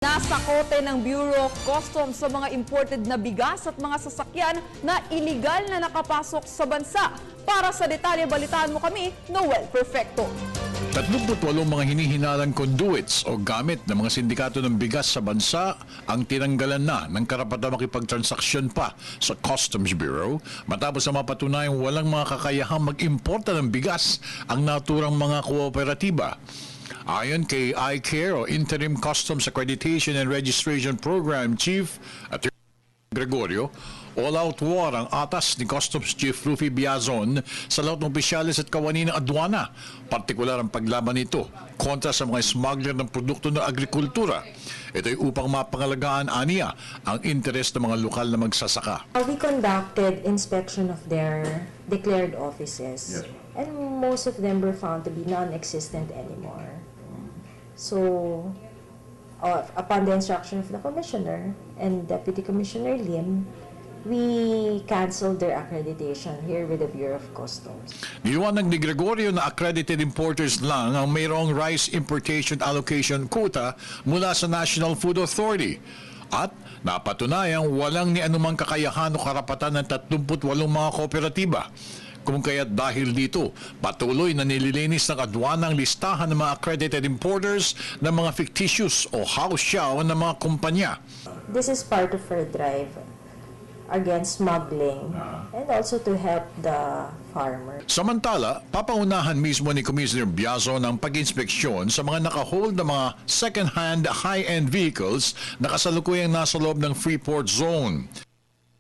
Nasa kote ng Bureau of Customs sa mga imported na bigas at mga sasakyan na iligal na nakapasok sa bansa. Para sa detalye, balitaan mo kami, Noel Perfecto. 38 mga hinihinalang conduits o gamit ng mga sindikato ng bigas sa bansa ang tinanggalan na ng karapatang makipagtransaksyon pa sa Customs Bureau matapos na mapatunayang walang mga kakayahang mag-importa ng bigas ang naturang mga kooperatiba. Ayon kay iCare o Interim Customs Accreditation and Registration Program Chief Attorney Gregorio, all-out war ang atas ni Customs Chief Rufy Biazon sa lahat ng opisyalis at kawani ng adwana, partikular ang paglaban nito kontra sa mga smuggler ng produkto ng agrikultura. Ito'y upang mapangalagaan aniya ang interes ng mga lokal na magsasaka. We conducted inspection of their declared offices, and most of them were found to be non-existent anymore. So, upon the instruction of the Commissioner and Deputy Commissioner Lim, we canceled their accreditation here with the Bureau of Customs. Niliwanag ni Gregorio na accredited importers lang ang mayroong rice importation allocation quota mula sa National Food Authority. At napatunayang walang ni anumang kakayahan o karapatan ng 38 mga kooperatiba. Kung kaya't dahil dito, patuloy na nililinis ng adwana ang listahan ng mga accredited importers ng mga fictitious o house show ng mga kumpanya. This is part of our drive against smuggling and also to help the farmers. Samantala, papaunahan mismo ni Commissioner Biazon ang pag-inspeksyon sa mga nakahold na mga second-hand high-end vehicles na kasalukuyang nasa loob ng Freeport Zone.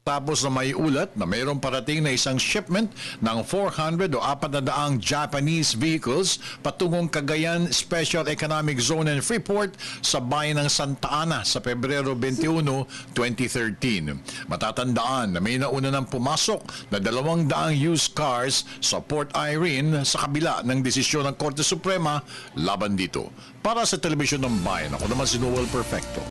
Tapos na may ulat na mayroong parating na isang shipment ng 400 o 400 Japanese vehicles patungong Cagayan Special Economic Zone and Freeport sa bayan ng Santa Ana sa Pebrero 21, 2013. Matatandaan na may nauna nang pumasok na 200 used cars sa Port Irene sa kabila ng desisyon ng Korte Suprema laban dito. Para sa Telebisyon ng Bayan, ako naman si Noel Perfecto.